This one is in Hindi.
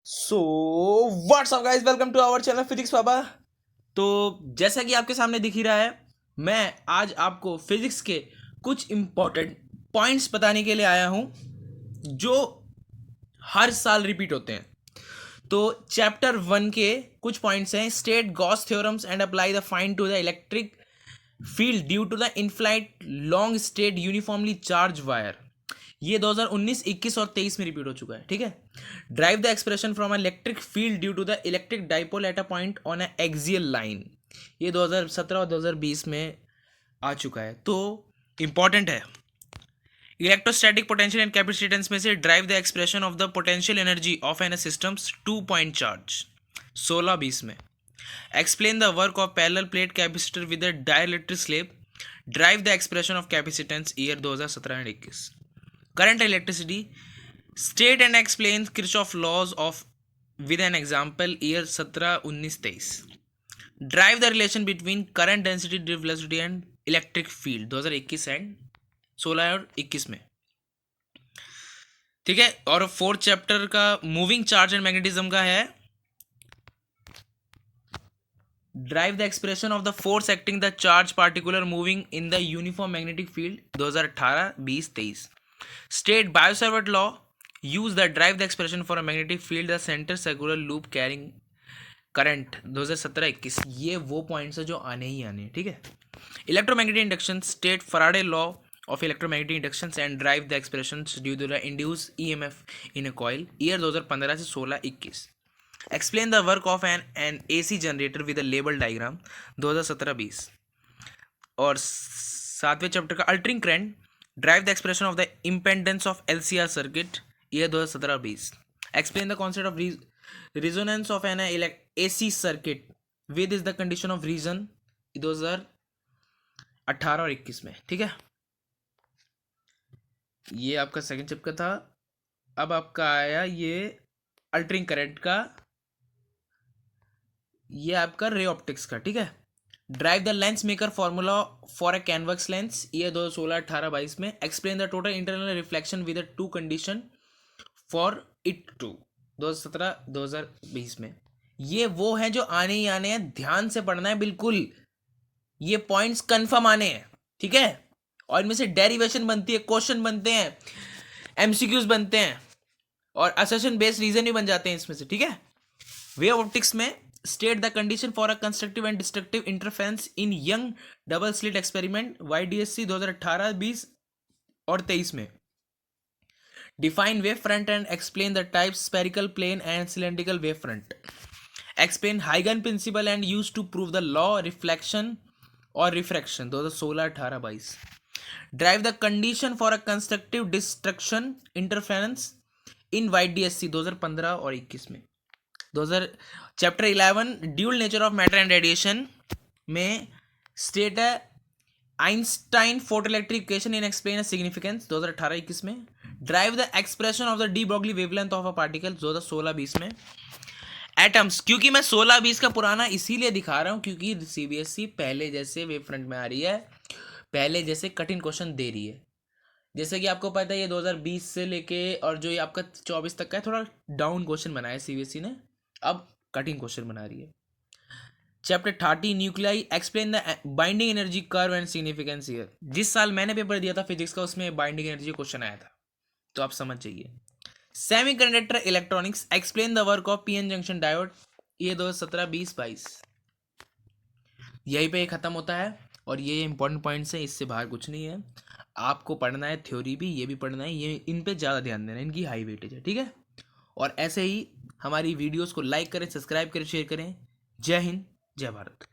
So what's up guys, welcome to our channel Physics Papa. तो जैसा कि आपके सामने दिख ही रहा है, मैं आज आपको फिजिक्स के कुछ इंपॉर्टेंट पॉइंट्स बताने के लिए आया हूं जो हर साल रिपीट होते हैं। तो चैप्टर 1 के कुछ पॉइंट्स हैं: state Gauss theorems and apply the find to the electric field due to the infinitely long straight uniformly charged wire. ये 2019, 21 और 23 में रिपीट हो चुका है। ठीक है। Derive the expression from electric field due to the electric dipole at a point on a axial line. ये 2017 और 2020 में आ चुका है, तो इंपॉर्टेंट है। इलेक्ट्रोस्टैटिक पोटेंशियल एंड कैपेसिटेंस में से derive the expression of the potential energy of an systems 2 point charge 16-20 में। Explain the work of parallel plate capacitor with a dielectric slab. Derive the expression of capacitance year 2017 and 21। Current electricity, state and explain Kirchhoff laws of with an example year 17-19-23। Derive the relation between current density velocity and electric field 2021 and 16 और 21 में। ठीक है। और फोर्थ चैप्टर का मूविंग चार्ज एंड मैग्नेटिज्म का है derive the expression of the force acting the charge particular moving in the uniform magnetic field 2018, 20, 23। State Biot Savart law, use the derive the expression for a magnetic field the centre circular loop carrying current 2017-21। ये वो पॉइंट्स है जो आने ही आने। ठीक है। Electromagnetic induction, state Faraday law of electromagnetic induction and derive the expression due to the induce EMF in a coil year 2015 से 16-21। Explain the work of an AC generator with a label diagram 2017-20। और सातवें चैप्टर का alternating current, derive the expression of the impedance of LCR circuit year 2017-20। Explain the concept of resonance of an AC circuit with is the condition of reason 2018 और 21 में। ठीक है। ये आपका सेकंड चैप्टर था। अब आपका आया ये अल्टरिंग करंट का, ये आपका रे ऑप्टिक्स का। ठीक है। Derive the lens maker formula for a convex lens year 2016, 18, 22 में। Explain the total internal reflection with two condition for it to 2017, 2020 में। ये वो है जो आने ही आने हैं, ध्यान से पढ़ना है बिल्कुल। ये पॉइंट्स कंफर्म आने हैं। ठीक है। और इनमें से डेरिवेशन बनती है, क्वेश्चन बनते हैं, एमसीक्यूज बनते हैं और असर्शन बेस्ड रीजन भी बन जाते हैं इसमें से। ठीक है। वेव ऑप्टिक्स में state the condition for a constructive and destructive interference in Young double slit experiment YDSC 2018, 20 और 23 में। Define wave front and explain the types spherical, plane and cylindrical wave front. Explain Huygen principle and use to prove the law reflection और refraction 2016, 18, 22। Derive the condition for a constructive destruction interference in YDSC 2015 और 21 में। 2000 chapter 11 dual nature of matter and radiation में स्टेट है Einstein photoelectric equation in explain significance 2018-21 में। Drive the expression of the de Broglie wavelength of a particle 2016-20 में। एटम्स, क्योंकि मैं 16-20 का पुराना इसीलिए दिखा रहा हूं क्योंकि CBSE पहले जैसे वेव फ्रंट में आ रही है, पहले जैसे कठिन क्वेश्चन दे रही है। जैसे कि आपको पता है ये 2020 से लेके और जो ये आपका 24 तक का है, थोड़ा डाउन क्वेश्चन बनाया CBSE ने, अब कठिन क्वेश्चन बना रही है। Chapter 30 nuclei, explain the binding energy curve and significance here. जिस साल मैंने पेपर दिया था फिजिक्स का, उसमें बाइंडिंग एनर्जी क्वेश्चन आया था, तो आप समझ जाइए। Semiconductor electronics, explain the work of PN junction diode, ये 2017, 20, 22। यहीं पे खत्म होता है और ये इंपॉर्टेंट पॉइंट्स हैं, इससे बाहर कुछ नहीं है। आपको पढ़ना है थ्योरी भी, ये भी पढ़ना है, ये इन पे ज़्यादा ध्यान देना है, इनकी हाई वेटेज है। ठीक है। और ऐसे ही हमारी वीडियोस को लाइक करें, सब्सक्राइब करें, शेयर करें। जय हिंद, जय भारत।